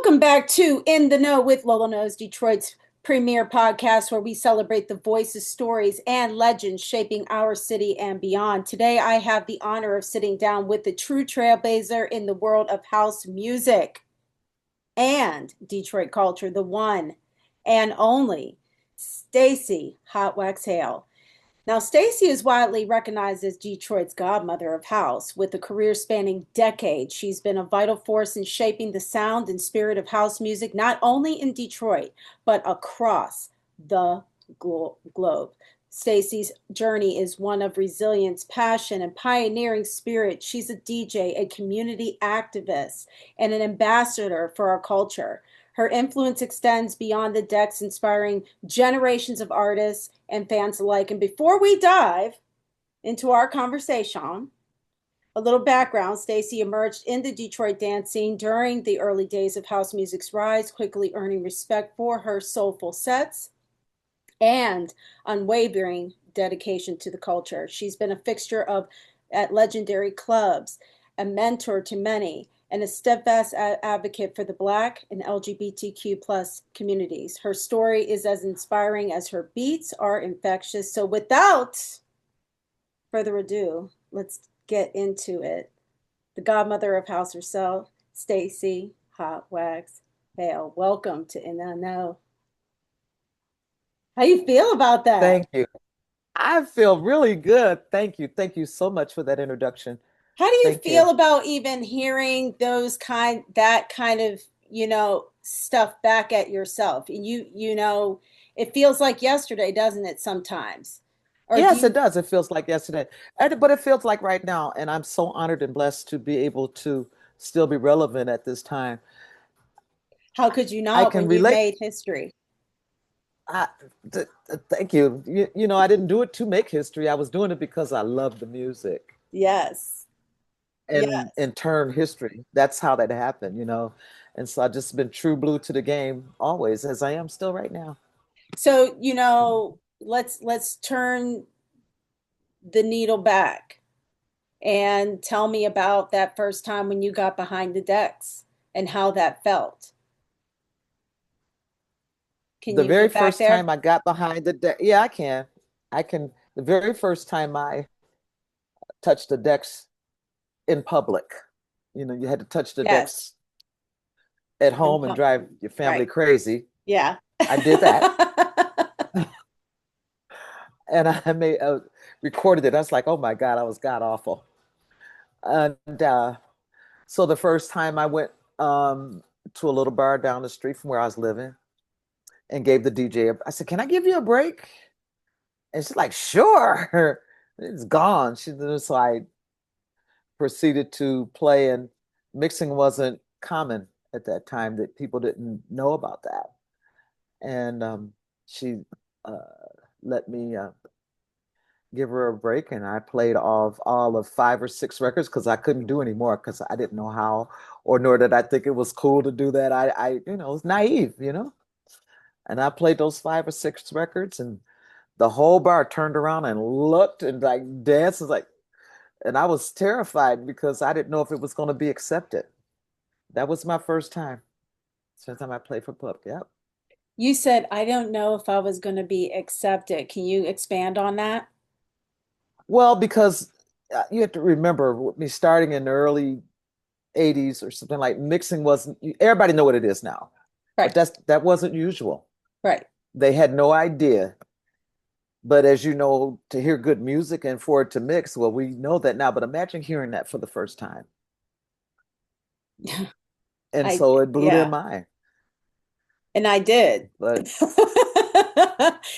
Welcome back to In the Know with Lolo Knows, Detroit's premier podcast where we celebrate the voices, stories, and legends shaping our city and beyond. Today, I have the honor of sitting down with the true trailblazer in the world of house music and Detroit culture, the one and only Stacey Hotwaxx Hale. Now, Stacey is widely recognized as Detroit's godmother of house. With a career spanning decades, she's been a vital force in shaping the sound and spirit of house music, not only in Detroit, but across the globe. Stacey's journey is one of resilience, passion, and pioneering spirit. She's a DJ, a community activist, and an ambassador for our culture. Her influence extends beyond the decks, inspiring generations of artists and fans alike. And before we dive into our conversation, a little background. Stacey emerged in the Detroit dance scene during the early days of house music's rise, quickly earning respect for her soulful sets and unwavering dedication to the culture. She's been a fixture at legendary clubs, a mentor to many, and a steadfast advocate for the Black and LGBTQ plus communities. Her story is as inspiring as her beats are infectious. So without further ado, let's get into it. The godmother of house herself, Stacey Hotwaxx Hale. Welcome to In the Know. How you feel about that? Thank you. I feel really good. Thank you. Thank you so much for that introduction. How do you Thank feel you. about even hearing that kind of, stuff back at yourself? And it feels like yesterday, doesn't it, sometimes? Or do Yes, it you, does. It feels like yesterday, but it feels like right now. And I'm so honored and blessed to be able to still be relevant at this time. how could you I not can when you relate. made history? I, Thank you. You know, I didn't do it to make history. I was doing it because I love the music Yes. and Yes. in turn history. That's how that happened, you know. And so I've just been true blue to the game always, as I am still right now. So, let's turn the needle back and tell me about that first time when you got behind the decks and how that felt. Can The you very get back first there? time I got behind the deck, yeah, I can. I can. The very first time I touched the decks in public, you know, you had to touch the Yes. decks at And home and drive your family right. crazy. Yeah. I did that, and I made recorded it. I was like, oh my God, I was god awful. And so the first time I went to a little bar down the street from where I was living and gave the DJ, I said, can I give you a break? And she's like, sure. It's gone. So I proceeded to play, and mixing wasn't common at that time, that people didn't know about that. And she uh, let me give her a break, and I played all of 5 or 6 records because I couldn't do any more because I didn't know how, or nor did I think it was cool to do that. I was naive, and I played those 5 or 6 records, and the whole bar turned around and looked and like danced, like, and I was terrified because I didn't know if it was going to be accepted. That was my first time. First time I played for Pup. Yep. You said, I don't know if I was going to be accepted. Can you expand on that? Well, because you have to remember, with me starting in the early '80s or something, like, mixing wasn't. Everybody know what it is now, but Right. that wasn't usual. Right. They had no idea. But as you know, to hear good music and for it to mix, well, we know that now. But imagine hearing that for the first time, and so it blew their Yeah, mind. and I did. But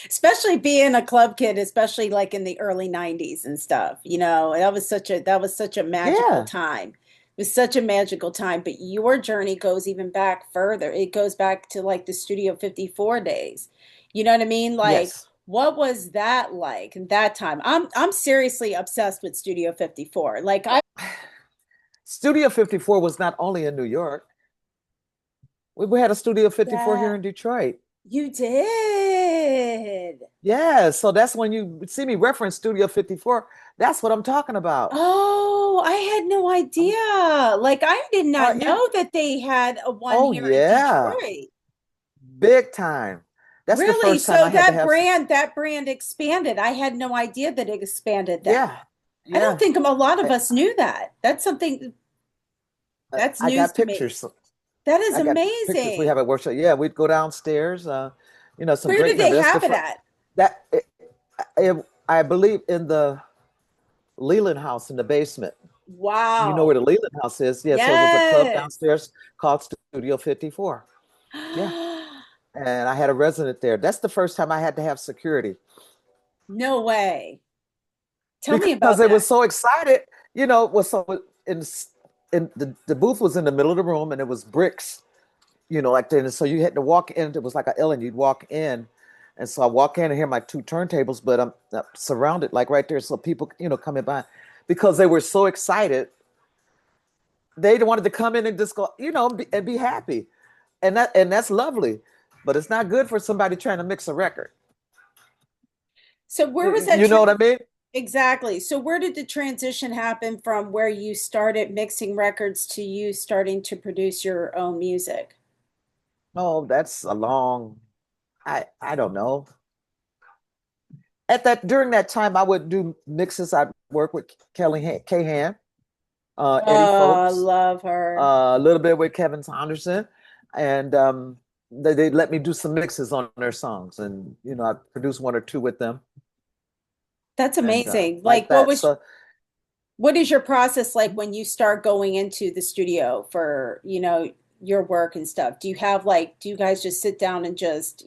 Especially being a club kid, especially like in the early 90s and stuff. That was such a magical yeah, time. It was such a magical time, but your journey goes even back further. It goes back to like the Studio 54 days. You know what I mean? Like, yes. what was that like in that time? I'm seriously obsessed with Studio 54. Like Studio 54 was not only in New York. We had a Studio 54 here that in Detroit. you did. Yeah, so that's when you see me reference Studio 54. That's what I'm talking about. Oh, I had no idea. Like, I did not Yeah. know that they had a one Oh, here in yeah. Detroit. Big time. That's the Really? first time So I had to have, that brand expanded. I had no idea that it expanded then. yeah, I don't yeah. think a lot of I, us knew that. That's something that's I news got to me. pictures. That is I got pictures we amazing. have at workshop. Yeah, we'd go downstairs. Some Where great did they memories. That's have it at? that I believe in the Leland House in the basement. You know where Wow. the Leland House is? Yeah, so it was a club Yes. downstairs called Studio 54. Yeah. And I had a resident there. That's the first time I had to have security No way. Tell me because about they that. was so excited. It was so in the booth was in the middle of the room and it was bricks, like that. And so you had to walk in. It was like an L, and you'd walk in. And so I walk in and hear my two turntables, but I'm surrounded like right there. So people, coming by because they were so excited. They wanted to come in and just go, and be happy. And that's lovely. But it's not good for somebody trying to mix a record. So where was that You know what I mean? exactly? So where did the transition happen from where you started mixing records to you starting to produce your own music? Oh, that's a long, I don't know. During that time, I would do mixes. I'd work with Kelly Cahan, Eddie Oh, I Folks, love her. a little bit with Kevin Saunderson, and they let me do some mixes on their songs, and I produced one or two with them, That's and amazing. like Like that. So what is your process like when you start going into the studio for, your work and stuff? Do you guys just sit down and just,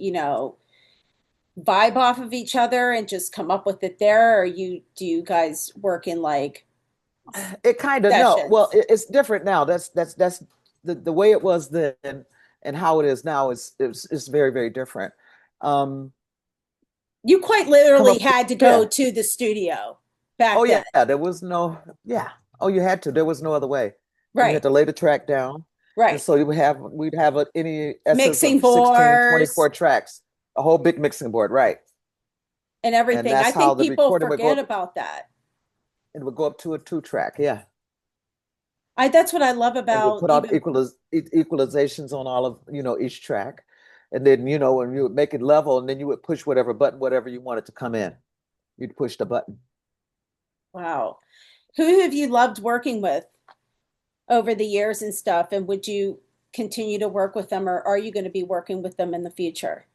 vibe off of each other and just come up with it there, or do you guys work in like it kind of no, well, sessions? it's different now. That's the way it was then, and how it is now is very very different. Um, You quite come literally up, had to go yeah. to the studio Oh back then. yeah, there was no, yeah. Oh, you had to. There was no other way. You had Right, to lay the track down, and right. so we'd have any essence Mixing of 16, boards 24 tracks, a whole big mixing board, right? and And everything. I that's how think the people recording would go forget up. about that. It would go up to a two track, yeah. That's what I love And we about put out even equalizations on all of each track, and then when you would make it level, and then you would push whatever button, whatever you wanted to come in, you'd push the button. wow. Who have you loved working with over the years and stuff? And would you continue to work with them, or are you going to be working with them in the future?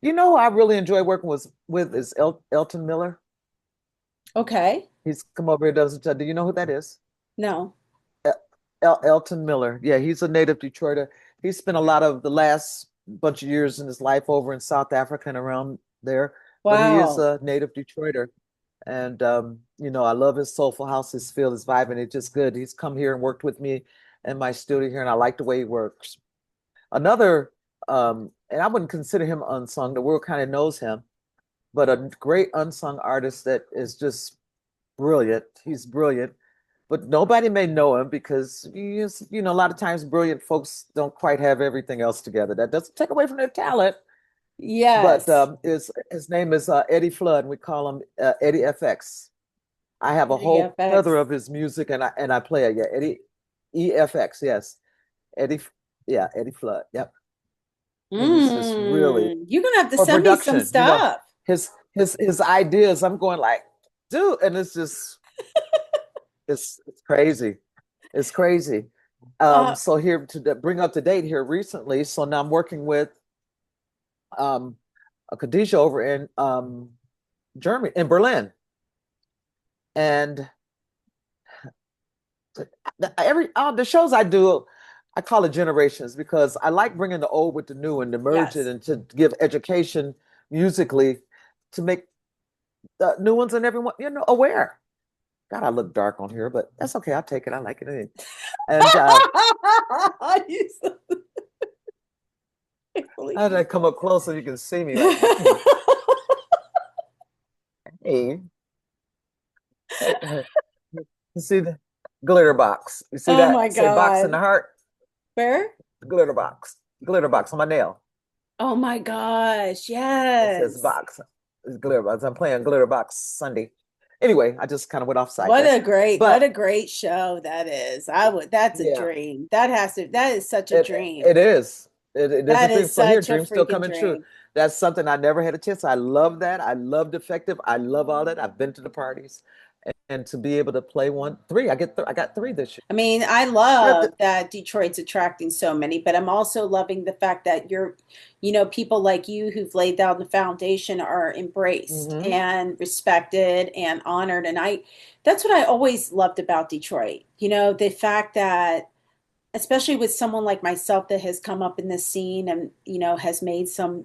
I really enjoy working with is Elton Miller. Okay. He's come over here. Does Do you know who that is? No. Elton Miller. Yeah, he's a native Detroiter. He spent a lot of the last bunch of years in his life over in South Africa and around there, but he is Wow. a native Detroiter. And I love his soulful house, his feel, his vibe, and it's just good. He's come here and worked with me in my studio here, and I like the way he works. Another, and I wouldn't consider him unsung. The world kind of knows him, but a great unsung artist that is just brilliant. He's brilliant, but nobody may know him because a lot of times brilliant folks don't quite have everything else together. That doesn't take away from their talent, but Yes. his name is Eddie Flood. And we call him Eddie FX. I have a whole plethora VFX. of his music, and I play it. Yeah, Eddie EFX. Yes, Eddie. Yeah, Eddie Flood. Yep, and he's just really You're gonna have to for send me some production. stuff. His ideas. I'm going like, dude, and it's crazy. It's crazy. Uh, So here to bring up to date here recently. So now I'm working with um, a Khadijah over in Germany, in Berlin, and the shows I do, I call it generations because I like bringing the old with the new and to merge it yes. and to give education musically to make the new ones and everyone aware. God, I look dark on here, but that's okay. I'll take it. I like it. And You so silly. how did I come up close so you can see me? Like, hey. You see the glitter box? You see Oh my that? Say box in God. the heart. Where? Glitter box on my nail. Oh my gosh, It says yes. box. It's glitter box. I'm playing glitter box Sunday. Anyway, I just kind of went off sidetrack. What But a great show that is. I would That's a yeah, dream. That is such a it dream. it is. It is a That dream. is So here, such a dreams still freaking coming true. dream. That's something I never had a chance. I love that. I love Defective. I love all that. I've been to the parties, and to be able to play one, three. I got three this I mean, I year. love that Detroit's attracting so many, but I'm also loving the fact that people like you who've laid down the foundation are embraced Hmm. and respected and honored. And that's what I always loved about Detroit. The fact that, especially with someone like myself that has come up in this scene and, has made some,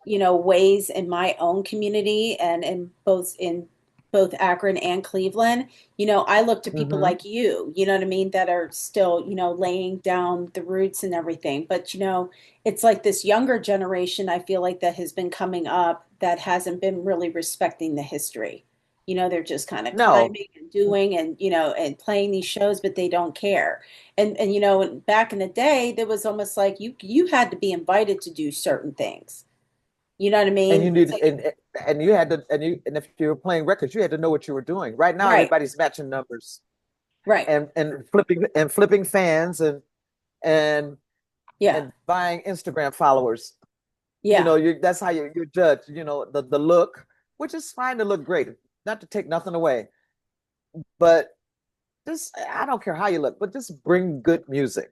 ways in my own community and in both Akron and Cleveland. I look to people Hmm. like you know what I mean, that are still, laying down the roots and everything. But it's like this younger generation, I feel like, that has been coming up that hasn't been really respecting the history. They're just kind of No, climbing and doing and and playing these shows, but they don't care. And back in the day, there was almost like you had to be invited to do certain things. You know what I and you mean? need and you had to and if you were playing records, you had to know what you were doing. Right now, Right, everybody's matching numbers right. and flipping fans and Yeah, and buying Instagram followers. You yeah, know, that's how you're judged. You know, the look, which is fine to look great, not to take nothing away, but just I don't care how you look, but just bring good music.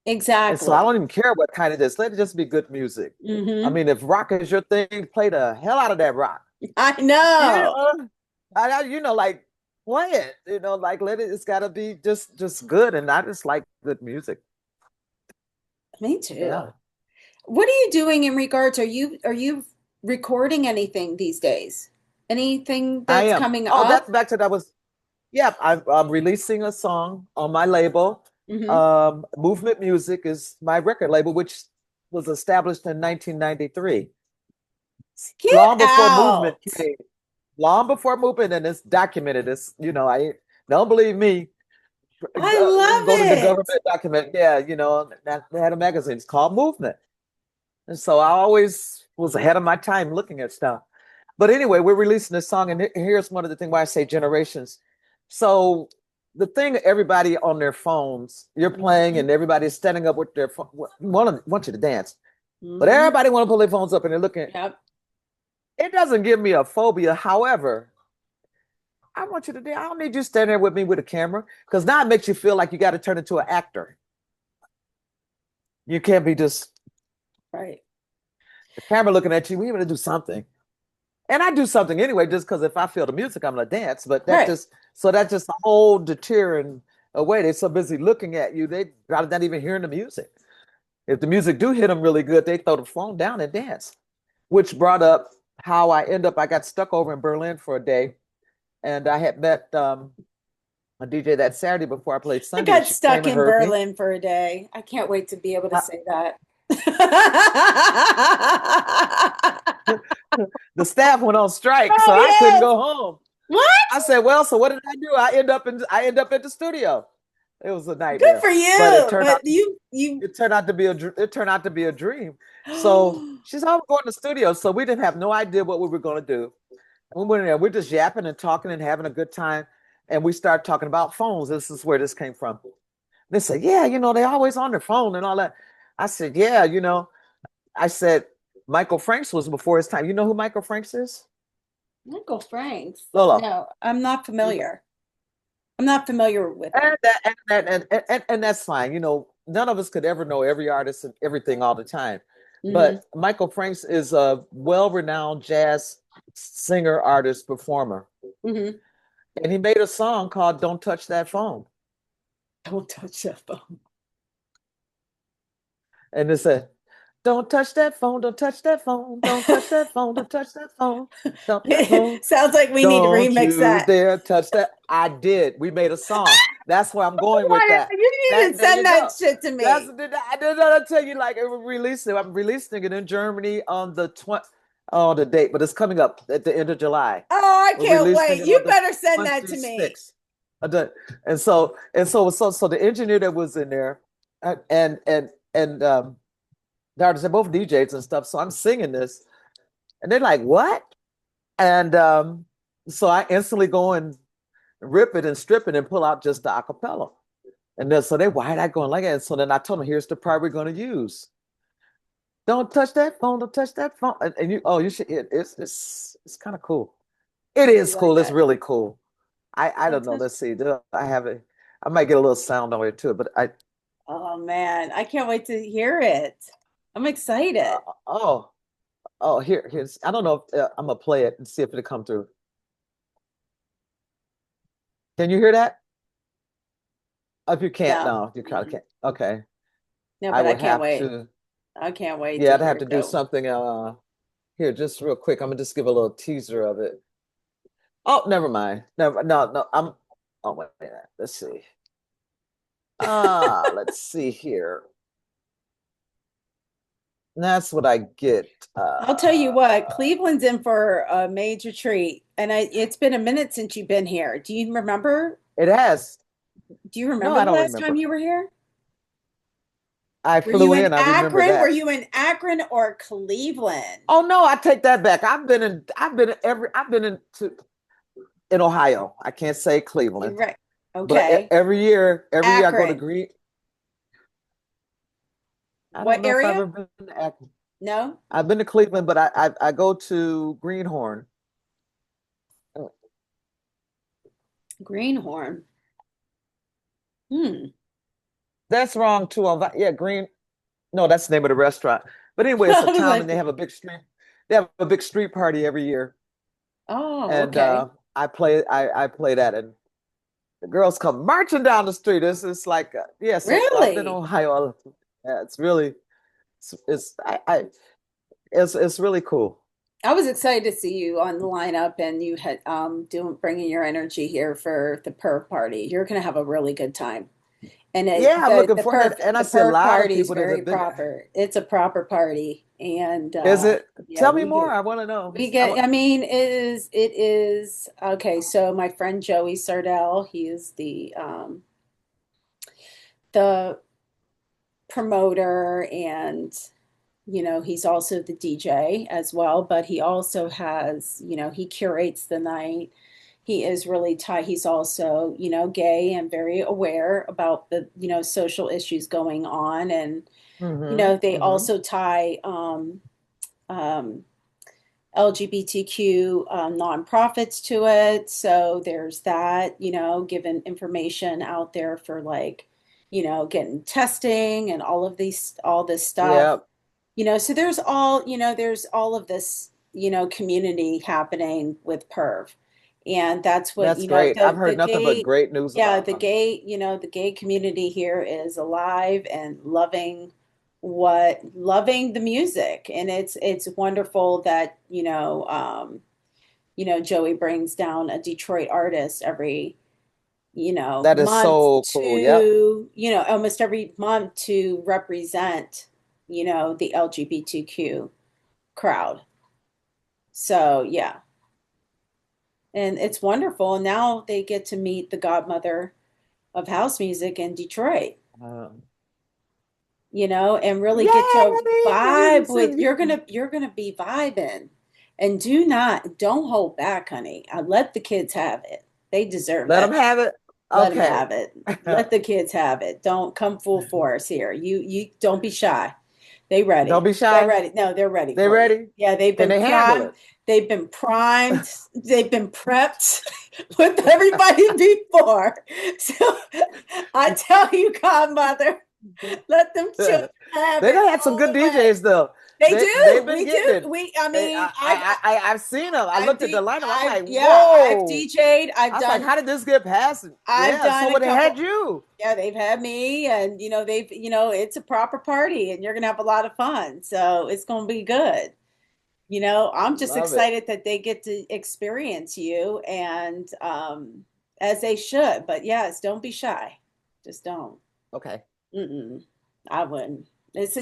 And so I exactly. don't even care what kind it is. Let it just be good music. I Hmm. mean, if rock is your thing, play the hell out of that rock. I You know. know, like play it. You know, like let it. It's got to be just good, and I just like good music. Me too. Yeah, What are you doing in regards? Are you recording anything these days? Anything I that's am. coming Oh, up? that's back to that was. Yeah, I'm releasing a song on my label. Hmm. Movement Music is my record label, which was established in 1993, Get long before Movement out. came. Long before Movement, and it's documented. It's I don't believe me. I You can go to the love it. government document. Yeah, they had a magazine. It's called Movement. And so I always was ahead of my time looking at stuff. But anyway, we're releasing this song, and here's one of the things why I say generations. So the thing, everybody on their phones, you're playing, Hmm. and everybody's standing up with their phone, want you to dance, but Hmm. everybody want to pull their phones up and they're looking. Yep. It doesn't give me a phobia. However, I want you to dance. I don't need you standing there with me with a camera because now it makes you feel like you got to turn into an actor. You can't be just Right. the camera looking at you. We want to do something. And I do something anyway, just because if I feel the music, I'm gonna dance. But Right. that's just a whole deterrent away. They're so busy looking at you, they rather not even hearing the music. If the music do hit them really good, they throw the phone down and dance. Which brought up how I got stuck over in Berlin for a day, and I had met a DJ that Saturday before I played I Sunday, and got she came stuck and in heard me. Berlin for a day. I can't wait to be able to Uh, say that. the staff went on strike, so Oh, I couldn't yes. go home. What? I said, "Well, so what did I do? I end up in the studio." It was a Good nightmare, for but you. But you it turned out to be it turned out to be a dream. So she's all going to the studio, so we didn't have no idea what we were going to do. And we went in there, we're just yapping and talking and having a good time, and we started talking about phones. This is where this came from. They said, "Yeah, they always on their phone and all that." I said, "Yeah, I said Michael Franks was before his time. You know who Michael Franks is? Michael Franks. Lolo. No, I'm not familiar. I'm not familiar with him. And that's fine. None of us could ever know every artist and everything all the time. Hmm. But Michael Franks is a well-renowned jazz singer, artist, performer. Hmm. And he made a song called Don't Touch That Phone. Don't touch that phone. And it said, don't touch that phone, don't touch that phone, don't touch that phone, don't touch that phone, don't that phone. Sounds like we need to Don't remix you that. dare touch that. I did. We made a song. That's where I'm going with Why that. you need to There send you that go. shit to me? I did not tell you like it released it. I'm releasing it in Germany on the 20, oh, the date, but it's coming up at the end of July. Oh, I We're can't releasing wait. it You on the better send that to me. 26th. And so the engineer that was in there, and they're both DJs and stuff. So I'm singing this, and they're like, "What?" And so I instantly go and rip it and strip it and pull out just the acapella. And then so they, why are I going like that? And so then I told them, here's the part we're going to use. Don't touch that phone. Don't touch that phone. And you, oh, you should. It's kind of cool. It You is like cool. It's that? really cool. I Don't don't know. touch. Let's see. I have it. I might get a little sound on it too. But I Oh man, I can't wait to hear it. I'm excited. oh here's. I don't know if I'm gonna play it and see if it'll come through. Can you hear that? If you can't, No, no, you kind of mm-mm. can't. Okay, No, I but I would can't have wait. to. I can't wait Yeah, to I'd hear have to it do go. something. Here, just real quick. I'm gonna just give a little teaser of it. Oh, never mind. Never. No, no. I'm. Oh wait a minute. Let's see. Let's see here. That's what I get. I'll tell you what, Cleveland's in for a major treat, and it's been a minute since you've been here. Do you remember? It has. Do you No, remember I the don't last time remember. you were here? I Were you flew in in. I remember Akron? Were that. you in Akron or Cleveland? Oh no, I take that back. I've been in Ohio. I can't say Cleveland, Right. but Okay. every year I go to Akron. Green. I don't What know if I've area? ever been to Akron. No? I've been to Cleveland, but I go to Greenhorn. Greenhorn. Hmm. That's wrong too. Yeah, Green. No, that's the name of the restaurant. But anyway, it's a I was town, and like, they have a big street. They have a big street party every year, oh, and okay. I play that, and the girls come marching down the street. It's like yeah. So I've been in Really? Ohio. Yeah, it's really it's really cool. I was excited to see you on the lineup and you had doing bringing your energy here for the perv party. You're gonna have a really good time. And Yeah, I'm looking for it, and I the see a perv lot of party is people that very have been. proper. It's a proper party. And Is it? yeah, Tell me more. I want to know. I mean, it is okay. So my friend Joey Sardell, he is the promoter and he's also the DJ as well, but he also has, he curates the night. He is really tight. He's also, gay and very aware about the, social issues going on. And, they Hmm. also tie um, LGBTQ nonprofits to it. So there's that, giving information out there for like, getting testing and all this stuff. Yeah, So there's all of this, community happening with perv. And that's what, that's great. I've the heard nothing but gay, great news yeah, about the them. gay, the gay community here is alive and loving the music. And it's wonderful that, Joey brings down a Detroit artist every, That is month so cool. Yep. to, almost every month to represent, the LGBTQ crowd. So yeah, and it's wonderful. And now they get to meet the godmother of house music in Detroit, Um, and really get to yay! vibe with you're gonna be vibing. And don't hold back, honey. I let the kids have it. They deserve Let them that. have it. Let them Okay. have it. Let the kids have it. Don't come full force here. You don't be shy. They Don't ready. be They're shy. ready. No, they're ready They for you. ready? Yeah, they've Can been they handle primed. it? They've been primed. They've been prepped with everybody before. So I tell you, Godmother, let them children have They it done had some all good the way. DJs though. They They've do. been We getting do. it. I mean, I've seen them. I looked at the lineup. I'm like, I've whoa. DJ'd. I was like, how did this get past? I've Yeah. So done a what they had couple. you? Yeah, they've had me, and it's a proper party, and you're gonna have a lot of fun. So it's gonna be good. I'm just Love it. excited that they get to experience you, and as they should. But yes, don't be shy. Just don't. Okay. Mm-mm, I wouldn't. It's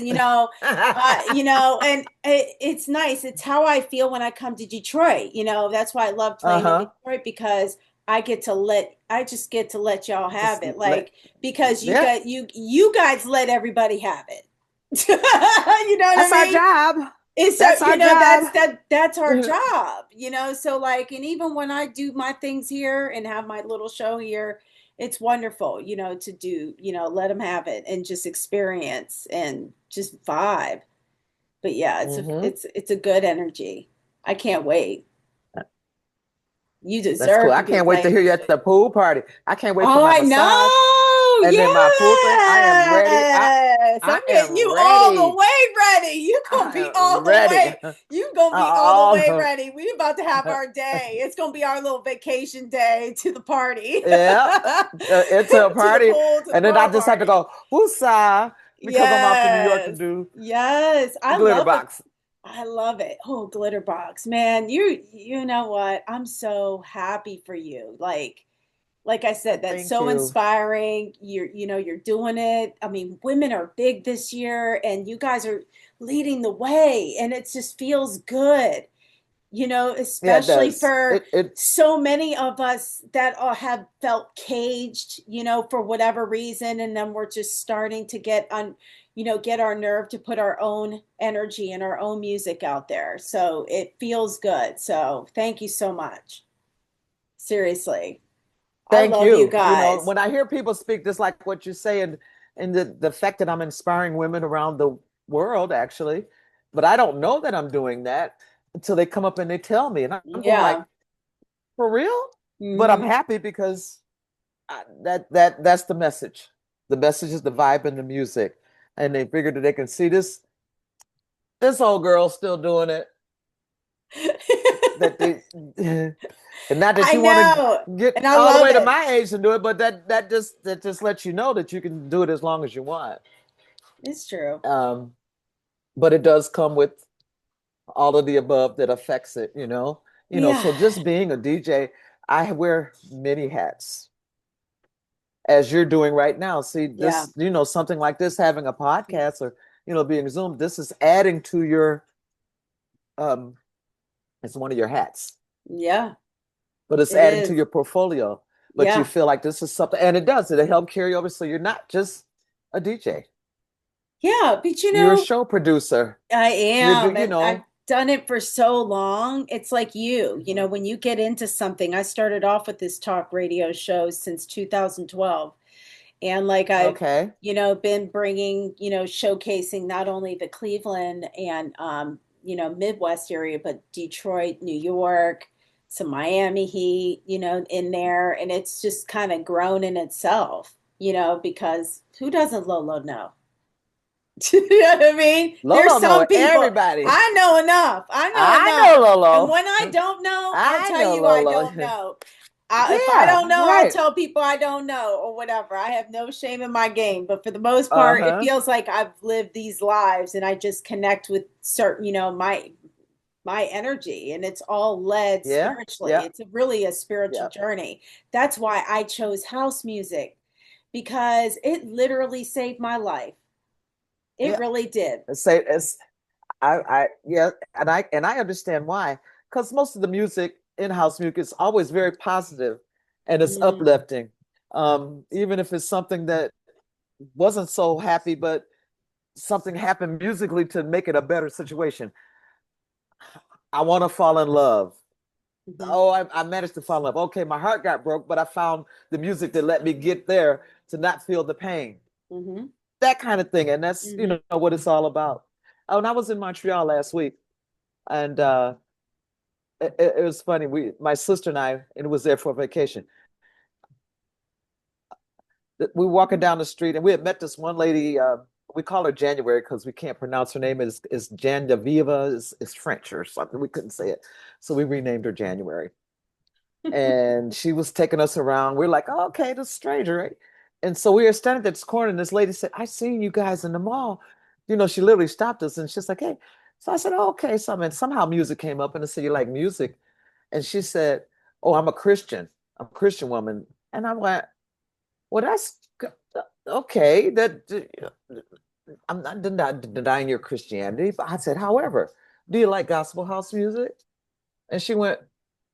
and it's nice. It's how I feel when I come to Detroit. That's why I love playing in Uh-huh. Detroit because I just get to let y'all have Just it. let Like because yeah. you guys let everybody have it. You know what I That's our mean? job. It's so, That's our job. that's our job, so like, and even when I do my things here and have my little show here, it's wonderful, to do, let them have it and just experience and just vibe. But yeah, Hmm. it's a good energy. I can't wait. You That's cool. deserve I to be can't wait to playing hear you this at shit. the pool party. I can't wait for Oh, my I massage know. and then my pool thing. I am ready. Yes. I'm I am getting you all the ready. way ready. You gonna I be am all the ready. way. You gonna be all the way Oh, ready. We about to have our day. It's gonna be our little vacation day to the party. yeah. Into a To the party. pool, to the And then I bar just have to party. go, woosah, because I'm off to New York to Yes. do Yes. I glitter love it. box. I love it. Oh, glitter box. Man, you know what? I'm so happy for you. Like I said, that's Thank so you. inspiring. You're doing it. I mean, women are big this year and you guys are leading the way and it just feels good, Yeah, it especially does. for It so many of us that have felt caged, for whatever reason. And then we're just starting to get our nerve to put our own energy and our own music out there. So it feels good. So thank you so much. Seriously. I Thank love you you. guys. When I hear people speak just like what you say, and the fact that I'm inspiring women around the world, actually, but I don't know that I'm doing that until they come up and they tell me, and I'm going like, Yeah. for real? But I'm Hmm. happy because that's the message. The message is the vibe and the music, and they figured that they can see this old girl still doing it. That they and not that I you want to know. get And I all the love way to it. my age and do it, but that just lets you know that you can do it as long as you want. It's true. Um, but it does come with all of the above that affects it, you know. Yeah. So just being a DJ, I wear many hats, as you're doing right now. See, Yeah. this, something like this, having a podcast or, being Zoom, this is adding to your um, it's one of your hats, Yeah. but it's It adding to is. your portfolio. But you Yeah. feel like this is something, and it does. It'll help carry over. So you're not just a DJ. Yeah. But You're a show producer. I You're do, am, and I've done it for so long. It's like Mhm. when you get into something, I started off with this talk radio show since 2012. And like I've, Okay. been bringing, showcasing not only the Cleveland and, Midwest area, but Detroit, New York, some Miami Heat, in there. And it's just kind of grown in itself, because who doesn't Lolo know? You know what I mean? There's Lolo know some people. everybody. I know enough. I know I enough. know And Lolo. when I don't know, I'll I tell know you I Lolo. don't know. If I Yeah, don't know, I'll right. tell people I don't know or whatever. I have no shame in my game. But for the most part, it Uh-huh. feels like I've lived these lives and I just connect with certain, my energy and it's all led Yeah, spiritually. yeah, It's really a spiritual yeah, journey. That's why I chose house music because it literally saved my life. It yeah. really did. Say it's yeah, and I understand why. Because most of the music, in-house music, is always very positive and it's Mm, uplifting. Even if it's something that wasn't so happy, but something happened musically to make it a better situation. I want to fall in love. mhm, Oh, I managed to fall in love. Okay, my heart got broke, but I found the music that let me get there to not feel the pain. mhm, That kind of thing. And that's, mhm. what it's all about. Oh, and I was in Montreal last week, and it was funny. My sister and I, and was there for vacation. We were walking down the street, and we had met this one lady. We call her January because we can't pronounce her name. Is Genevieve is French or something. We couldn't say it, so we renamed her January. And she was taking us around. We're like, oh, okay, this stranger, right? And so we were standing at this corner, and this lady said, "I seen you guys in the mall." She literally stopped us, and she's like, "Hey." So I said, oh, "Okay." So I mean, somehow music came up, and I said, "You like music?" And she said, "Oh, I'm a Christian. I'm a Christian woman." And I went, "Well, that's okay. I'm not denying your Christianity." But I said, "However, do you like gospel house music?" And she went,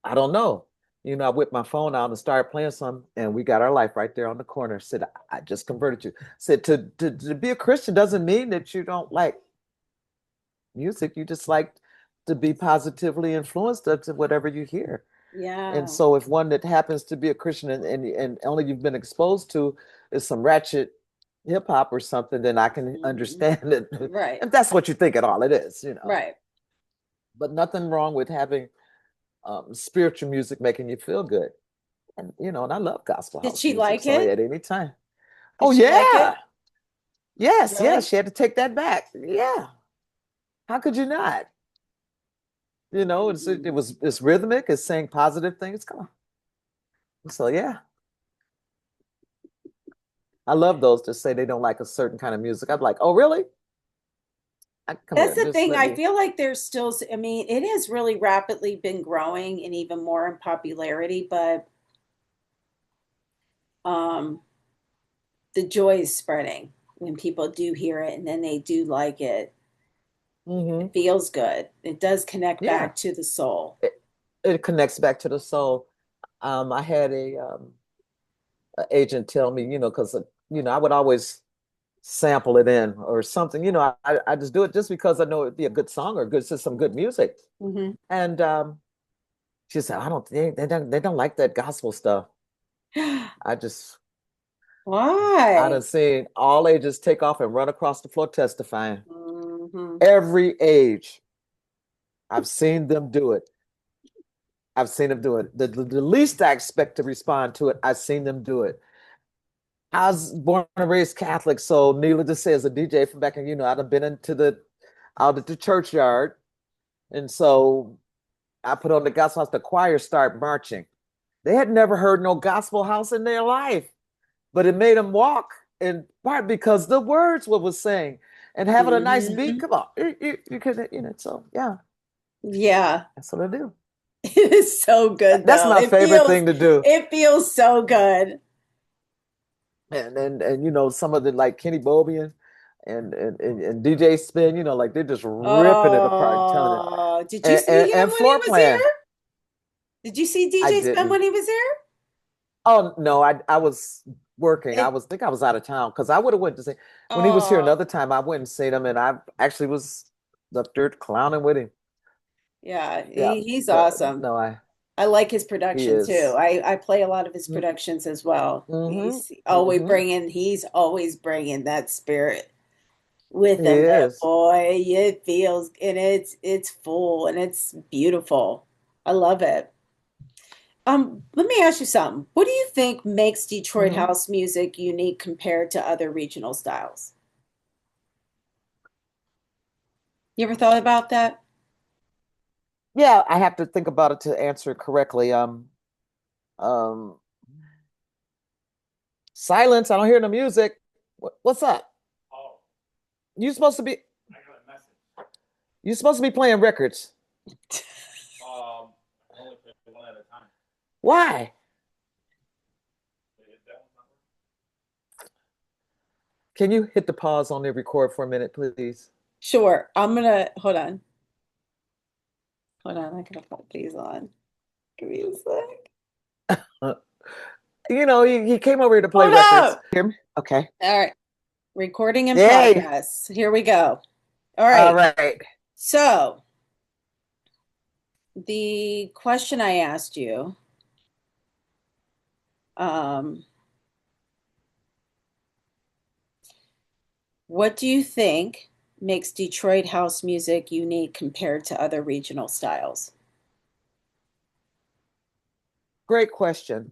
"I don't know." I whipped my phone out and started playing some, and we got our life right there on the corner. Said, I just converted you. Said, to be a Christian doesn't mean that you don't like music. You just like to be positively influenced to whatever you hear. And Yeah. so if one that happens to be a Christian and only you've been exposed to is some ratchet hip hop or something, then I can Mhm. understand it. Right. If that's what you think at all, it is. Right. But nothing wrong with having spiritual music making you feel good. And I love gospel Did house she music. like So it? at any time. Did Oh she like yeah. it? Yes, yes. Really? She had to take that back. Yeah. How could you not? Mhm. It's rhythmic, it's saying positive things. Come on. So yeah. I love those that say they don't like a certain kind of music. I'm like, oh really? Come That's here. the Just thing. let I me. feel like there's still, I mean, it has really rapidly been growing and even more in popularity, but um the joy is spreading when people do hear it and then they do like it. It Hmm. feels good. It does connect Yeah. back to the soul. It connects back to the soul. I had a agent tell me, because I would always sample it in or something. I just do it just because I know it'd be a good song or some good music. Hmm. And she said, I don't they don't like that gospel stuff. I just I done Why? seen all ages take off and run across the floor testifying. Hmm. Every age, I've seen them do it. I've seen them do it. The least I expect to respond to it, I've seen them do it. I was born and raised Catholic, so needless to say, as a DJ from back in, I'd been out at the churchyard, and so I put on the gospel house. The choir start marching. They had never heard no gospel house in their life, but it made them walk in part because the words what was saying and having a nice beat. Hmm. Come on, you could, So yeah, Yeah. that's what I do. It is so good That's though. my favorite thing to do. It feels so good. And some of the like Kenny Bobian and DJ Spin, like they're just ripping it apart and telling it. Oh, did you And, see and, him and when he floor was plan, here? Did you see I DJ Spin didn't. when he was here? Oh no, I was working. It, I was out of town because I would have went to see when he was here oh, another time. I went and seen him, and I actually was up there clowning with him. yeah, Yeah, he's but awesome. no, I like his he production too. is. I play a lot of his productions as well. Mm-hmm. Mm-hmm. He's always bringing that spirit with He him there, is. boy. It feels and it's full and it's beautiful. I love it. Let me ask you something. What do you think makes Detroit Hmm. house music unique compared to other regional styles? You ever thought about that? Yeah, I have to think about it to answer it correctly. Um, Silence. I don't hear the music. What's up? You supposed to be you supposed to be playing records. Why? Can you hit the pause on the record for a minute, please? Sure. I'm gonna hold on. Hold on. I gotta put these on. Give me a sec. Uh, he came over here to play Hold records. up. Hear me? Okay. All right. Recording and Yay. progress. Here we go. All All right. right. So the question I asked you, um, what do you think makes Detroit house music unique compared to other regional styles? Great question.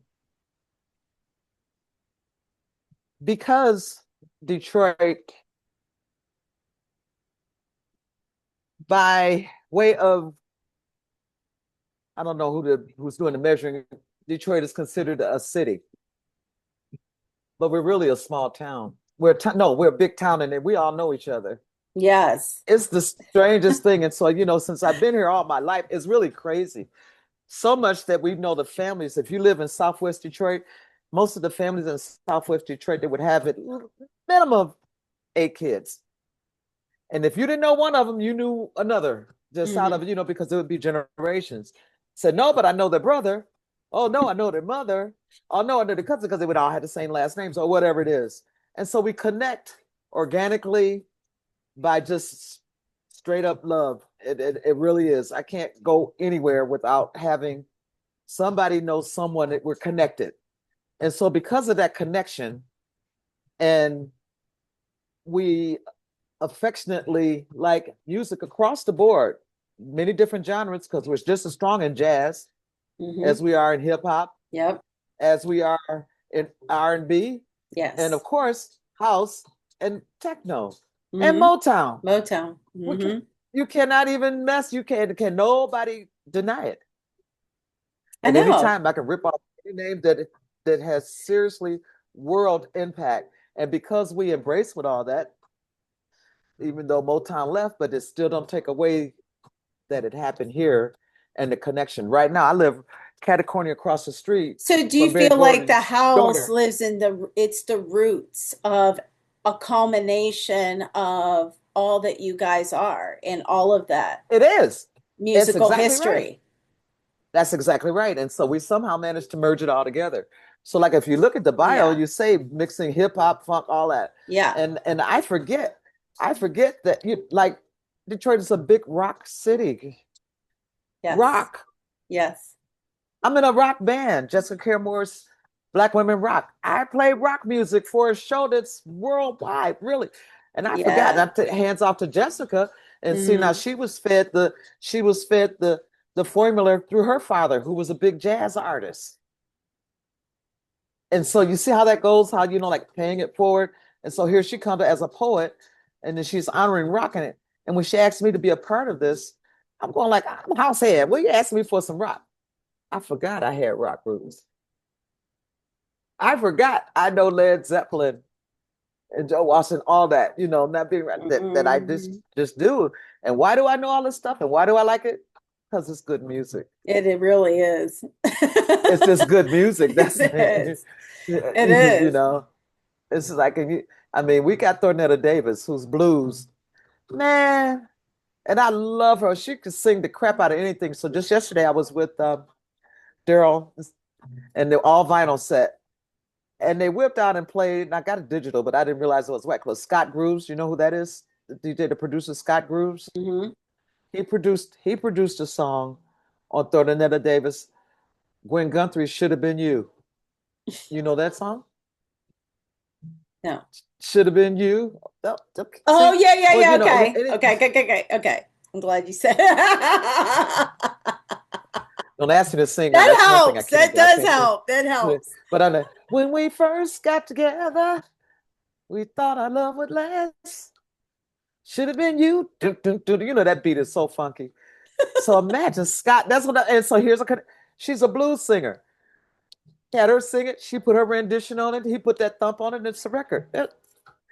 Because Detroit, by way of, I don't know who's doing the measuring, Detroit is considered a city, but we're really a small town. No, we're a big town, and we all know each other. Yes. It's the strangest thing. And so, since I've been here all my life, it's really crazy. So much that we know the families. If you live in Southwest Detroit, most of the families in Southwest Detroit, they would have it minimum of 8 kids. And if you didn't know one of them, you knew another just out Hmm. of it, because it would be generations. Said, no, but I know their brother. Oh no, I know their mother. Oh no, I know the cousin because they would all have the same last names or whatever it is. And so we connect organically by just straight up love. It really is. I can't go anywhere without having somebody know someone that we're connected. And so because of that connection, and we affectionately like music across the board, many different genres, because we're just as strong in jazz Mm-hmm. as we are in hip hop, Yep. as we are in R&B, and of Yes. course house and techno and Mm-hmm. Motown. Motown. We can, Mm-hmm. you cannot even mess. You can nobody deny it. I At any know. time, I can rip off any name that has seriously world impact. And because we embrace with all that, even though Motown left, but it still don't take away that it happened here and the connection. Right now, I live catacorny across the street So do you from Barry feel like the Gordon's house daughter. lives in it's the roots of a culmination of all that you guys are and all of that It is. It's musical exactly right. history? That's exactly right. And so we somehow managed to merge it all together. So like if you look at the bio, Yeah. you say mixing hip hop, funk, all that. Yeah. And I forget that you like Detroit is a big rock city. Yes. Rock. Yes. I'm in a rock band, Jessica Care Moore's Black Women Rock. I play rock music for a show that's worldwide, really. And I forgot, Yeah. not to hands off to Jessica and see now Hmm. she was fed the formula through her father, who was a big jazz artist. And so you see how that goes, how like paying it forward. And so here she comes as a poet, and then she's honoring rocking it. And when she asked me to be a part of this, I'm going like, I'm a house head. Well, you asking me for some rock. I forgot I had rock roots. I forgot I know Led Zeppelin and Joe Washington, all that, not being that I Hmm. just do. And why do I know all this stuff? And why do I like it? Because it's good music. It really is. It's just good music. That's It is. It you is. know. It's like I mean, we got Thornetta Davis, who's blues, man, and I love her. She could sing the crap out of anything. So just yesterday, I was with Daryl, and they're all vinyl set. And they whipped out and played, and I got it digital, but I didn't realize it was wet clothes. Scott Grooves, you know who that is? The DJ, the producer, Scott Grooves. Hmm. He produced a song on Thornetta Davis. Gwen Guthrie Should Have Been You. You know that song? No. Should have been you. Oh, okay, Oh, see, yeah, yeah, well, yeah. well, Okay. Okay. Okay. Okay. Okay. Okay. I'm glad you said that don't ask me to sing now. That's one thing I helps. can't That do. I does can't sing. help. That helps. But I know when we first got together, we thought our love would last. Should have been you. You know that beat is so funky. So imagine Scott. That's what. And so she's a blues singer. Had her sing it. She put her rendition on it. He put that thump on it. And it's a record. I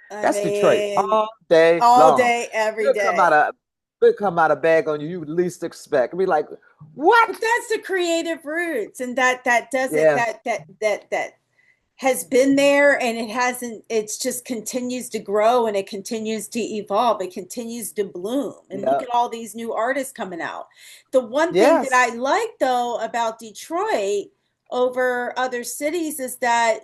That's Detroit mean, all day all long. day, every She'll come out day. of she'll come out a bag on you you would least expect. And be like, what? But that's the creative roots, and that doesn't Yeah, that has been there, and it hasn't. It's just continues to grow, and it continues to evolve. It continues to bloom, and look yeah, at all these new artists coming out. The one thing that yes, I like though about Detroit over other cities is that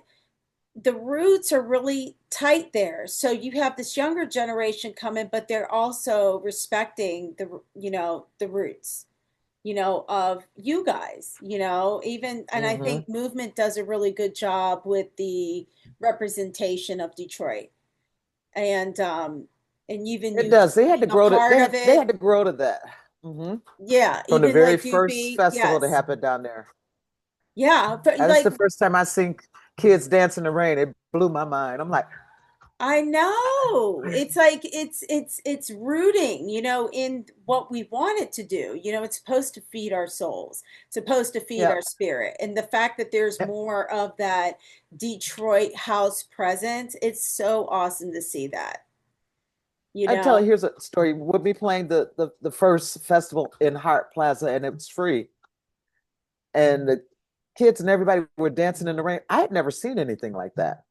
the roots are really tight there. So you have this younger generation coming, but they're also respecting the roots, of you guys, even, and I hmm think movement does a really good job with the representation of Detroit. And even it you does. They had to being a grow to part of they it. had to grow to that. hmm Yeah, From the even very like you first be, festival that yes. happened down there. Yeah, but And that's like the first time I seen kids dance in the rain. It blew my mind. I'm like, I know. It's like it's rooting, in what we want it to do. It's supposed to feed our souls. It's supposed to feed yeah. our spirit. And the fact that there's more of that Detroit house presence, it's so awesome to see that. You I tell you, know. here's a story. We'll be playing the first festival in Hart Plaza, and it was free. And the kids and everybody were dancing in the rain. I had never seen anything like that.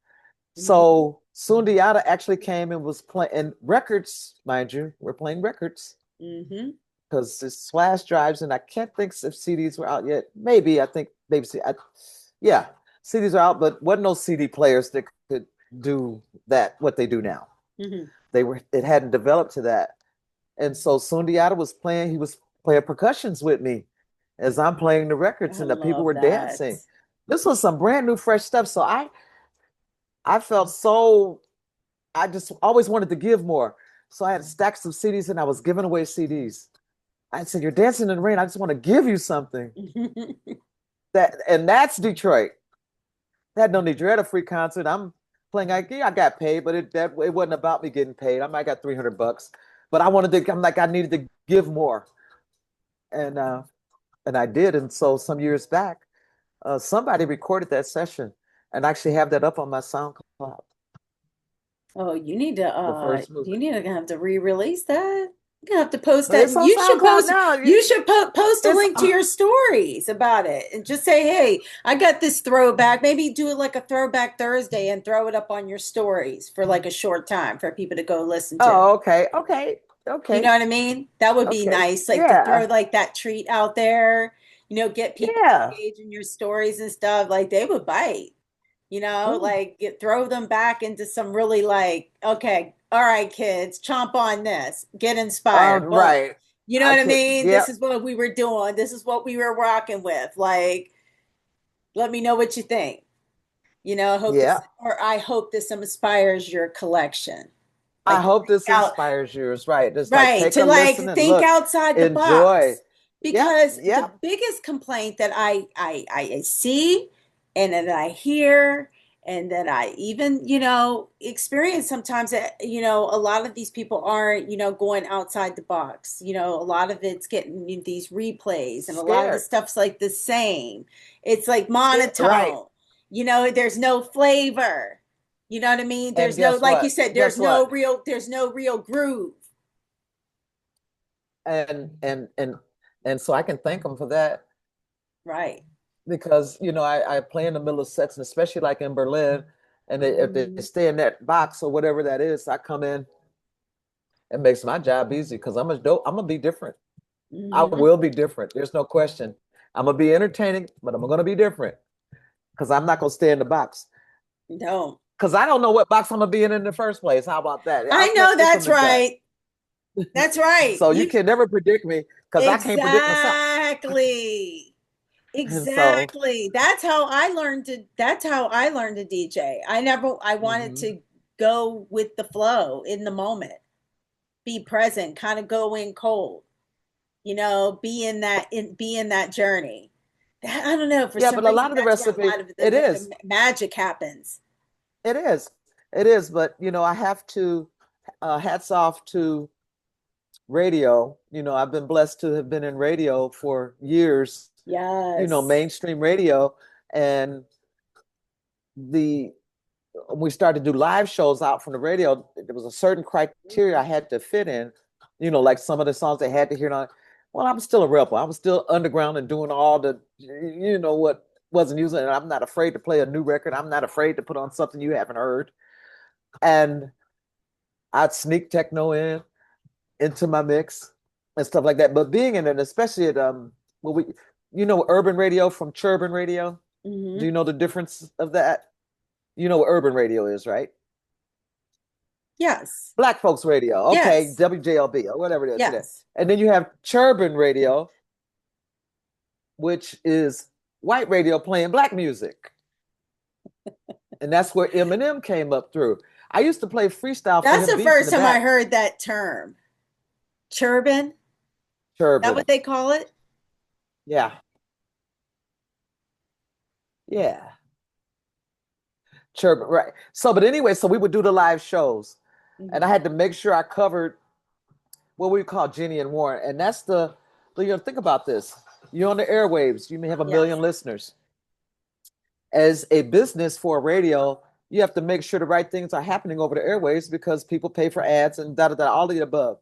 Hmm. So Sundiata actually came and was playing records, mind you. We're playing records Hmm. because it's flash drives, and I can't think if CDs were out yet. Maybe I think Yeah, CDs are out, but wasn't no CD players that could do that what they do now. Hmm. It hadn't developed to that. And so Sundiata was playing, he was playing percussions with me as I'm playing the records I and the people love were that. dancing. This was some brand new fresh stuff. So I felt so I just always wanted to give more. So I had stacks of CDs and I was giving away CDs. I said, "You're dancing in the rain. I just want to give you something." That's Detroit. I had no need. You had a free concert. I'm playing. I got paid, but it wasn't about me getting paid. I got $300, but I wanted to. I'm like I needed to give more, and uh, and I did. And so some years back, somebody recorded that session, and I actually have that up on my SoundCloud. Oh, The first you movement. need to have to re-release that. You're gonna have to post But it's that. on SoundCloud now. You should post a It's link to your stories about it and just say, "Hey, I got this throwback." Maybe do it like a throwback Thursday and throw it up on your stories for like a short time for people to go listen to. oh, okay, You know okay, what I mean? That would be okay. nice, like to throw Yeah, like that treat out there, get people yeah. engaged in your stories and stuff. Like they would bite, Mm. throw them back into some really like, okay, all right, kids, chomp on this, get inspired. Boom. Right. You know I what I could. mean? This Yep. is what we were doing. This is what we were rocking with. Like, let me know what you think. Yeah. I hope this inspires your collection. I Like to hope think this out. inspires yours. Right. Just like Right, take to a listen like and think look, outside the enjoy. box. Yep. Because the Yep. biggest complaint that I see and that I hear and that I even, experience sometimes that, a lot of these people aren't, going outside the box. A lot of it's getting these replays and a lot of the Scared. stuff's like the same. It's like Scared. Right. monotone. There's no flavor. You know what I mean? And There's no, guess like you what? said, Guess what? there's no real groove. And so I can thank them for that Right. because I play in the middle of sets and especially like in Berlin, and if they Hmm. stay in that box or whatever that is, I come in. It makes my job easy because I'm gonna be different. I Hmm. will be different. There's no question. I'm gonna be entertaining, but I'm gonna be different because I'm not gonna stay in the box. No. Because I don't know what box I'm gonna be in the first place. How about that? I I'm know just that's gonna that. right. That's right. So you You can never predict me because I can't predict myself. exactly. And so, Exactly. That's how I learned to DJ. I wanted mhm. to go with the flow in the moment. Be present, kind of go in cold. Be in that journey. I don't know, for Yeah, some but a reason lot of the that's where a recipe, lot of it the is, magic happens. it is, it is. But I have to hats off to radio. I've been blessed to have been in radio for years. Yes. Mainstream radio, and the we started to do live shows out from the radio. There was a certain criteria I had to fit in. Like some of the songs they had to hear on. Well, I'm still a rebel. I was still underground and doing all the, what wasn't using. And I'm not afraid to play a new record. I'm not afraid to put on something you haven't heard. And I'd sneak techno into my mix and stuff like that. But being in it, especially at well, urban radio from churban radio. Do Hmm. you know the difference of that? You know what urban radio is, right? Yes. Black folks radio, okay, Yes. WJLB or whatever it is. Yeah. Yes. And then you have churban radio, which is white radio playing black music. And that's where Eminem came up through. I used to play freestyle for That's him the beats in first the time I back. heard that term. Turban? Is that what Churban. they call it? Yeah. Yeah. Churban. Right. So, but anyway, so we would do the live shows. And I Hmm. had to make sure I covered what we call Jenny and Warren. And that's think about this. You're on the airwaves, you may have a Yes. million listeners. As a business for a radio, you have to make sure the right things are happening over the airways because people pay for ads and da da da, all of the above.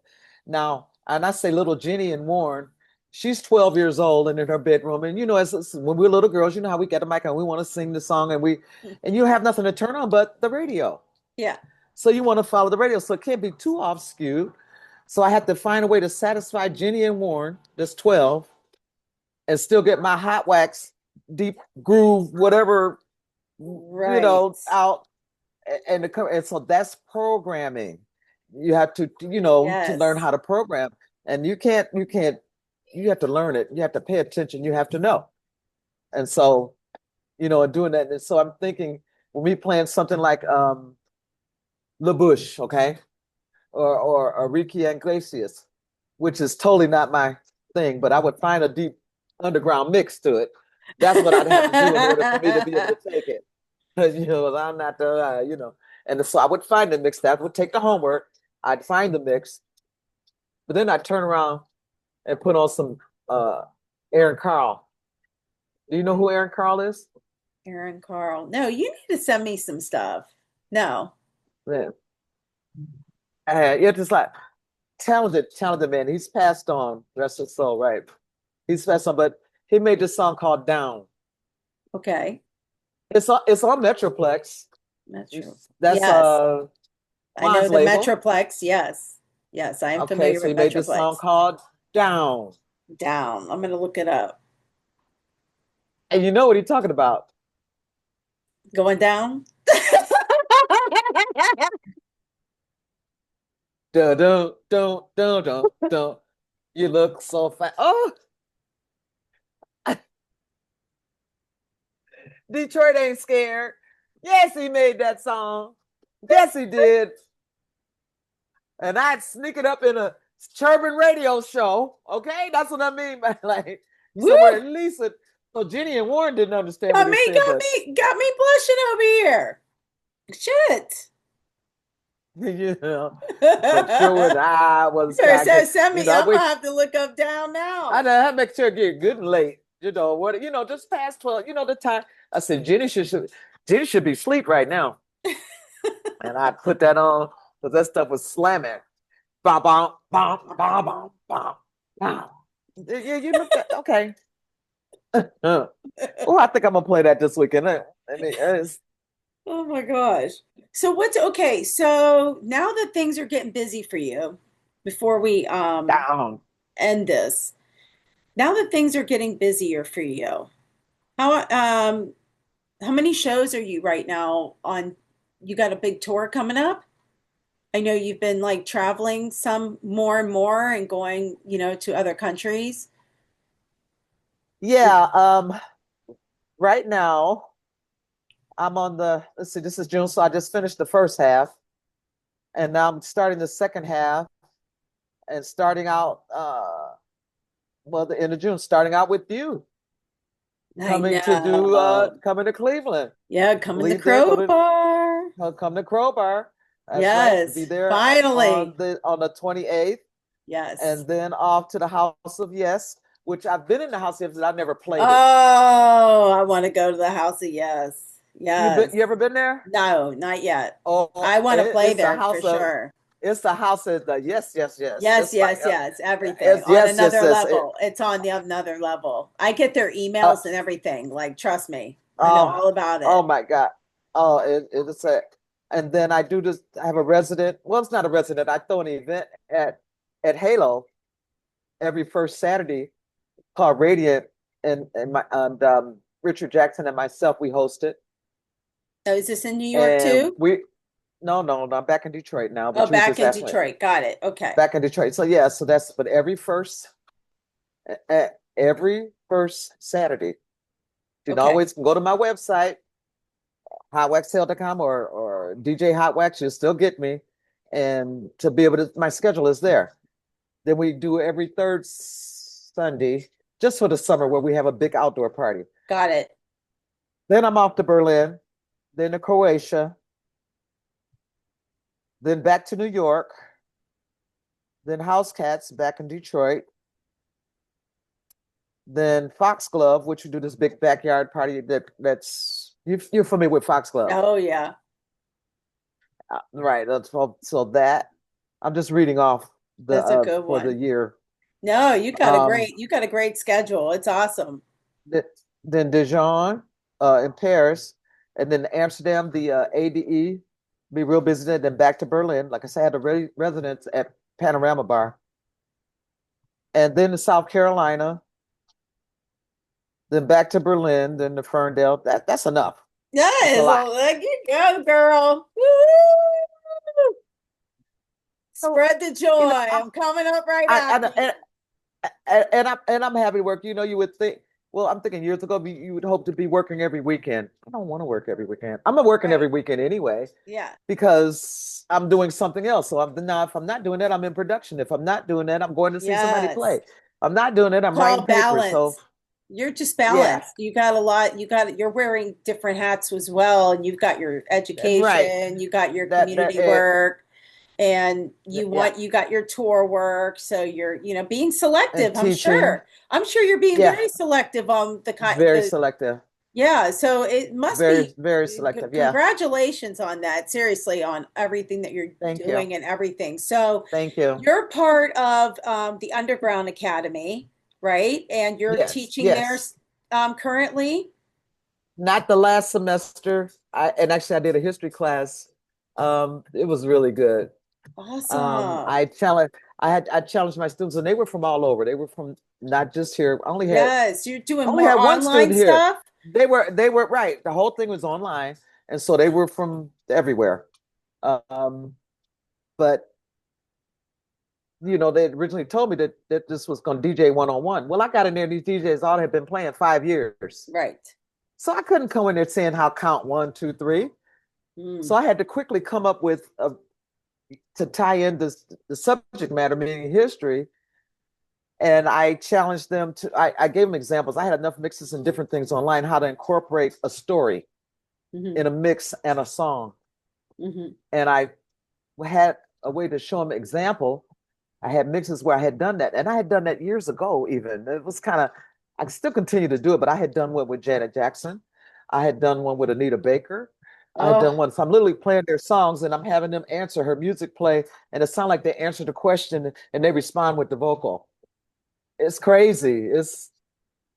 Now, and I say little Jenny and Warren, she's 12 years old and in her bedroom. And as when we're little girls, you know how we get a mic and we want to sing the song and you have nothing to turn on but the radio. Yeah. So you want to follow the radio. So it can't be too off skewed. So I had to find a way to satisfy Jenny and Warren, that's 12, and still get my hot wax deep groove, whatever, Right. out and so that's programming. You have to, to learn Yes. how to program, and you have to learn it. You have to pay attention. You have to know. And so, and doing that. And so I'm thinking when we plan something like La Bouche, okay, or Ricky Iglesias, which is totally not my thing, but I would find a deep underground mix to it. That's what I'd have to do in order for me to be able to take it. I'm not the, And so I would find the mix. That would take the homework. I'd find the mix, but then I'd turn around and put on some uh Aaron Carl. Do you know who Aaron Carl is? Aaron Carl. No, you need to send me some stuff. No. Man, yeah, just like talented man. He's passed on. Rest his soul, right? He's passed on, but he made this song called "Down." Okay. It's on Metroplex. Metro. That's Yes. I know Juan's the label. Metroplex. Yes. Yes, I am Okay, familiar so he with made this song Metroplex. called "Down," Down. I'm going to look it up. and you know what he's talking about. Going down? Dun, dun, dun, dun, dun, dun. You look so fine. Oh, Detroit ain't scared. Yes, he made that song. Yes, he did. And I'd sneak it up in a Churban radio show. Okay, that's what I mean by like Woo! somewhere at least. So Jenny and Warren didn't understand what Got he me, said, got but me, got me blushing over here. Shit. you know, but sure was I was Sure, kind so of, send me. I I'm gonna wait. have to look up down I now. know I make sure it get good and late. What? Just past 12. The time. I said Jenny should be asleep right now, and I put that on because that stuff was slamming. Bom, bom, bom, bom, bom, bom, bom. Yeah, you looked at okay. Oh, I think I'm gonna play that this weekend. I mean, it's Oh my gosh. So what's okay? So now that things are getting busy for you, before we down. end this, now that things are getting busier for you, how how many shows are you right now on? You got a big tour coming up? I know you've been like traveling some more and more and going, to other countries. Yeah. Right now I'm on the. Let's see. This is June, so I just finished the first half, and now I'm starting the second half, and starting out. Well, the end of June, starting out with you, I know. coming to Cleveland. Yeah, come in the Leave there, crowbar. come to Crowbar. That's right. Be Yes, there finally. on the 28th, Yes. and then off to the House of Yes, which I've been in the House of Yes, but I've never played it. Oh, I want to go to the House of Yes. Yes. You ever been there? No, not yet. Oh, I want to play it's a there for house of sure. it's the house of the yes, yes, yes. Yes, It's like yes, yes. Everything it's on yes, yes, another yes. level. It's on the another level. I get their Uh, emails and everything. Like, trust me, I know oh, all about oh it. my God. Oh, it's a, and then I do this. I have a resident. Well, it's not a resident. I throw an event at Halo every first Saturday called Radiant, and Richard Jackson and myself we host it, Oh, is this in New York and too? we no, no, no, I'm back in Detroit now, Oh, but you was back just in asking me. Detroit. Got it. Okay. Back in Detroit. So yeah, so that's but every first Saturday. You can Okay. always go to my website, hotwaxhale.com or DJ Hotwaxx, you'll still get me. And to be able to, my schedule is there. Then we do every third Sunday, just for the summer, where we have a big outdoor party. Got it. Then I'm off to Berlin, then to Croatia, then back to New York, then House Cats back in Detroit, then Foxglove, which we do this big backyard party that's you're familiar with Foxglove. Oh yeah. Right. So that I'm just reading off the That's a good for the one. year. No, Um, you got a great schedule. It's awesome. th- then Dijon, in Paris, and then Amsterdam, the ADE, be real busy. Then back to Berlin. Like I said, I had a residence at Panorama Bar, and then in South Carolina, then back to Berlin, then to Ferndale. That's enough. That That's a is lot. a there you go, girl. Woo! So, Spread the joy. I'm I'm coming up right I after you. and I'm happy to work. You would think. Well, I'm thinking years ago you would hope to be working every weekend. I don't want to work every weekend. I'm not working every Right. weekend anyway Yeah. because I'm doing something else. So if I'm not doing that, I'm in production. If I'm not doing that, I'm going to see somebody play. Yes. If I'm not doing it, I'm writing Call papers. So balance. You're just yeah, balanced. You got a lot. You're wearing different hats as well. And you've got your right. education, you got your That community work, and yeah, you got your tour work. So you're, being selective, and I'm teaching. sure. I'm sure you're being Yeah, very selective on very the selective. yeah. So it must be Very selective. Yeah. congratulations on that. Seriously, on everything that you're Thank you. doing and everything. So Thank you. you're part of the Underground Academy, right? And you're Yes, teaching there yes. currently. Not the last semester. And actually I did a history class. It was really good. Awesome. I challenged my students and they were from all over. They were from not just here. Yes, you're doing Only more had one online student here. stuff. They were right. The whole thing was online. And so they were from everywhere. Um, but they originally told me that this was going to DJ one-on-one. Well, I got in there, these DJs all had been playing 5 years. Right. So I couldn't come in there saying how count one, two, three. So Mm. I had to quickly come up with to tie in the subject matter, meaning history. And I challenged them I gave them examples. I had enough mixes and different things online, how to incorporate a story Hmm. in a mix and a song. Hmm. And I had a way to show them example. I had mixes where I had done that. And I had done that years ago, even. It was kind of, I still continue to do it, but I had done one with Janet Jackson. I had done one with Anita Baker. I had done Oh, one. So I'm literally playing their songs and I'm having them answer her music play. And it sounds like they answer the question and they respond with the vocal. It's crazy.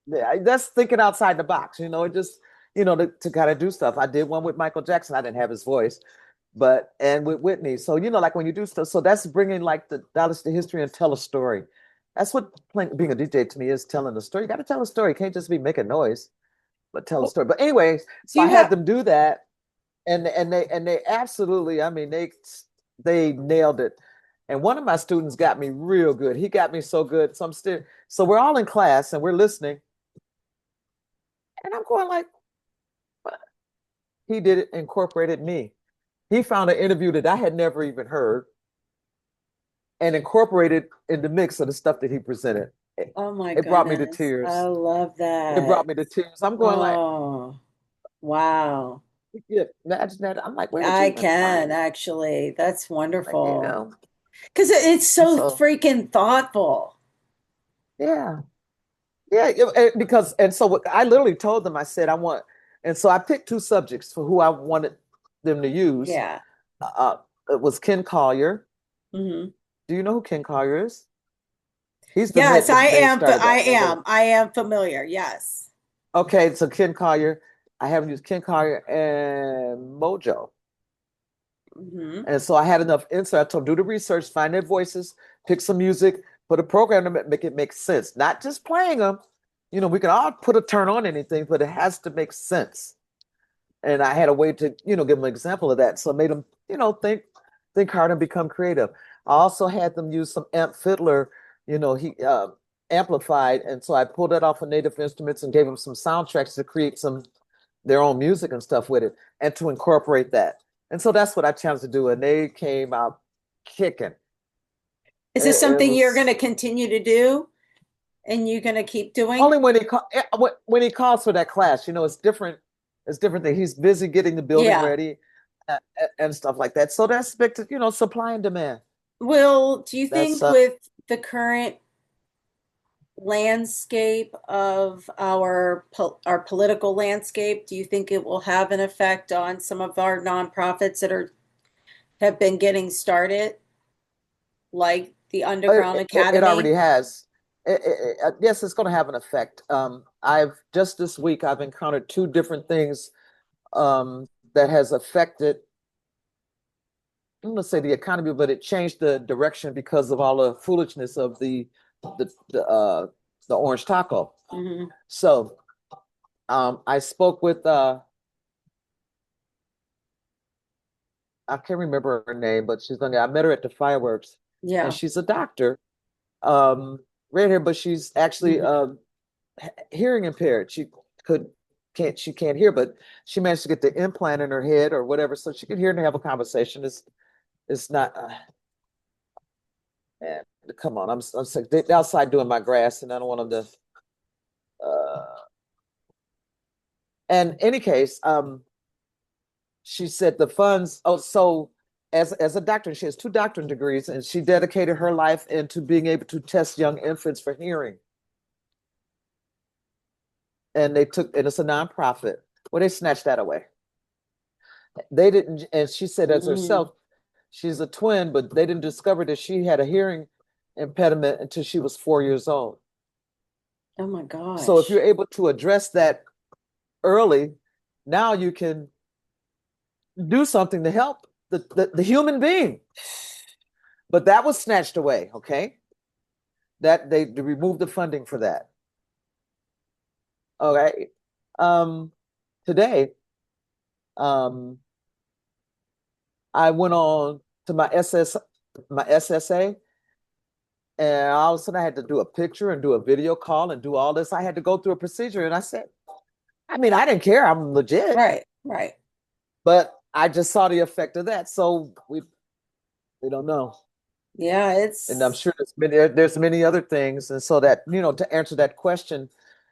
That's thinking outside the box, it just, to kind of do stuff. I did one with Michael Jackson. I didn't have his voice, and with Whitney. So, like when you do stuff, so that's bringing like the dollars to history and tell a story. That's what being a DJ to me is, telling a story. You got to tell a story. You can't just be making noise, but tell a well, story. But anyway, do so I you had have? them do that, and they absolutely, I mean, they nailed it. And one of my students got me real good. He got me so good. So we're all in class and we're listening, and I'm going like, what? He did it, incorporated me. He found an interview that I had never even heard and incorporated in the mix of the stuff that he presented. It, Oh my it brought me to goodness, I tears. love It that. brought me to tears. I'm going like, Oh, wow. yeah, imagine that. I'm like, where did you I even can find it? actually. That's Like, wonderful. Because it's so so freaking thoughtful. yeah, yeah, because and so I literally told them, I said, and so I picked two subjects for who I wanted them to use. Yeah. Uh, it was Ken Collier. Hmm. Do you know who Ken Collier is? He's the Yes, man that started I that. am. I am familiar. Yes. Okay, so Ken Collier, I have used Ken Collier and Mojo. Hmm. And so I had enough insight. I told them, do the research, find their voices, pick some music, put a program to make it make sense. Not just playing them. We can all put a turn on anything, but it has to make sense. And I had a way to, give them an example of that. So I made them, think hard and become creative. I also had them use some amp fiddler, he amplified. And so I pulled that off of native instruments and gave them some soundtracks to create their own music and stuff with it and to incorporate that. And so that's what I challenged to do. And they came out kicking. Is this It something you're going to was continue to do and you're going to keep doing? only when he calls for that class, it's different. It's different that he's busy getting the building Yeah. ready and stuff like that. So that's supply and demand. Will, do you That's think with the current landscape of our political landscape, do you think it will have an effect on some of our nonprofits that are have been getting started, like the Underground it Academy? already has. Yes, it's going to have an effect. I've just this week I've encountered two different things that has affected, I'm going to say the economy, but it changed the direction because of all the foolishness of the the the, uh, the orange taco. Hmm. So I spoke with I can't remember her name, but I met her at the fireworks, and Yeah. she's a doctor, um, red hair, but she's actually Mhm. hearing impaired. Could she can't hear, but she managed to get the implant in her head or whatever, so she could hear and have a conversation. It's not. Man, come on, I'm sick. They're outside doing my grass, and I don't want them to. And any case, she said the funds. Oh, so as a doctor, she has two doctorate degrees, and she dedicated her life into being able to test young infants for hearing. And and it's a nonprofit. Well, they snatched that away. They didn't, and she said as Mm. herself, she's a twin, but they didn't discover that she had a hearing impediment until she was 4 years old. Oh my So if you're gosh. able to address that early, now you can do something to help the human being. But that was snatched away, okay? That they removed the funding for that. Okay. Um, Today, um, I went on to my SSA, and all of a sudden I had to do a picture and do a video call and do all this. I had to go through a procedure, and I said, I mean, I didn't care. I'm legit, Right, right. but I just saw the effect of that. So we don't know. Yeah, And I'm it's sure there's many other things. And so that, to answer that question,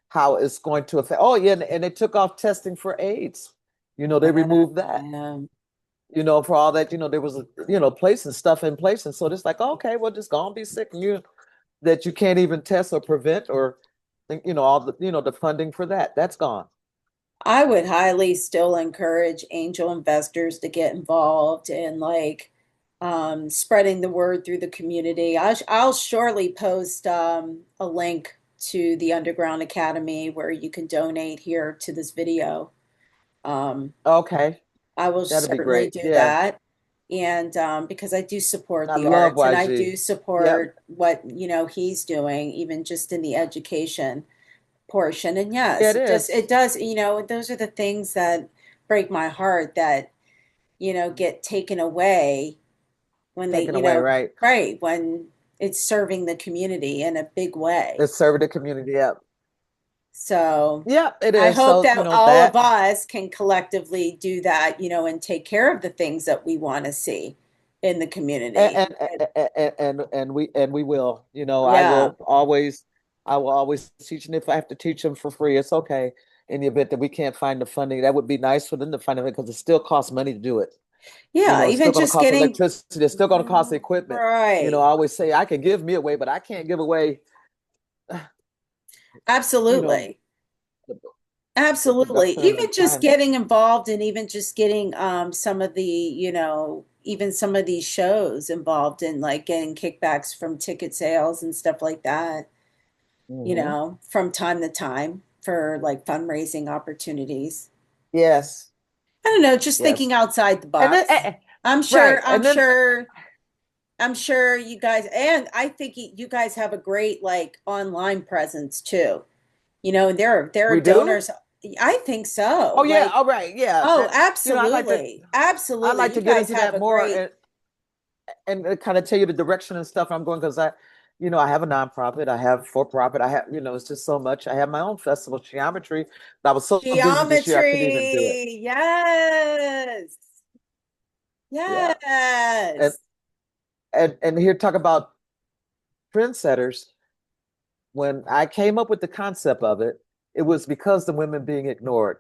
how it's going to affect. Oh, yeah, and they took off testing for AIDS. They yeah, removed that. yeah. For all that, there was place and stuff in place. And so it's like, okay, well, just go and be sick. And that you can't even test or prevent or think, all the funding for that. That's gone. I would highly still encourage angel investors to get involved in like spreading the word through the community. I'll surely post a link to the Underground Academy where you can donate here to this video. Um, Okay. I will That'd be certainly great. do Yeah. that. And because I do support I the love arts and I YG. do Yep. support what, he's doing, even just in the education portion. And Yeah, yes, it is. it does, those are the things that break my heart that, get taken away when they, Taken away, right? right, when it's serving the community in a big way. It's serving the community. Yep. So Yep, it I is. hope So, that all of that us can collectively do that, and take care of the things that we want to see in the community. and and we will. Yeah. I will always teach, and if I have to teach them for free, it's okay. In the event that we can't find the funding, that would be nice for them to find it because it still costs money to do it. Yeah, It's still even going to just cost getting electricity. It's still going to cost equipment. I right. always say I can give me away, but I can't give away, you know, Absolutely. the, the Absolutely. production and the Even just time. getting involved and even just getting some of the, even some of these shows involved in like getting kickbacks from ticket sales and stuff like that, Hmm. from time to time for like fundraising opportunities. Yes, I don't know, just yes, thinking outside the and then box. I'm sure, right, I'm and then sure, I'm sure you guys, and I think you guys have a great like online presence too. There are we do. donors. I think so. Oh yeah, Like, all right, yeah. oh, That absolutely. I Absolutely. like to You get guys into have that a more great, and kind of tell you the direction and stuff I'm going because I have a nonprofit, I have for profit, I have it's just so much. I have my own festival, Geometry. But I was so busy this year I couldn't even do it. geometry. Yes. Yeah, and Yes. and here talk about trendsetters. When I came up with the concept of it, it was because the women being ignored.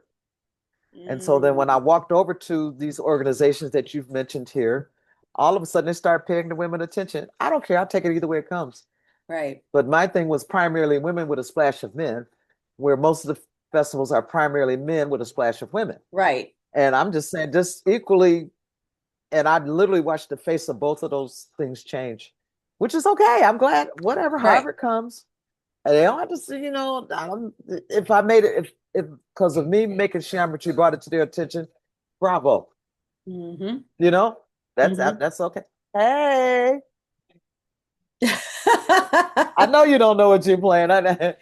And so then when I Mm, walked over to these organizations that you've mentioned here, all of a sudden they start paying the women attention. I don't care. I'll take it either way it comes. right. But my thing was primarily women with a splash of men, where most of the festivals are primarily men with a splash of women. Right. And I'm just saying, just equally, and I literally watched the face of both of those things change, which is okay. I'm glad, whatever, Right. however it comes. And they don't have to see, if I made it, if because of me making geometry brought it to their attention, bravo. Mm-hmm. You know, Mm-hmm. that's okay. Hey, I know you don't know what you're playing. I know.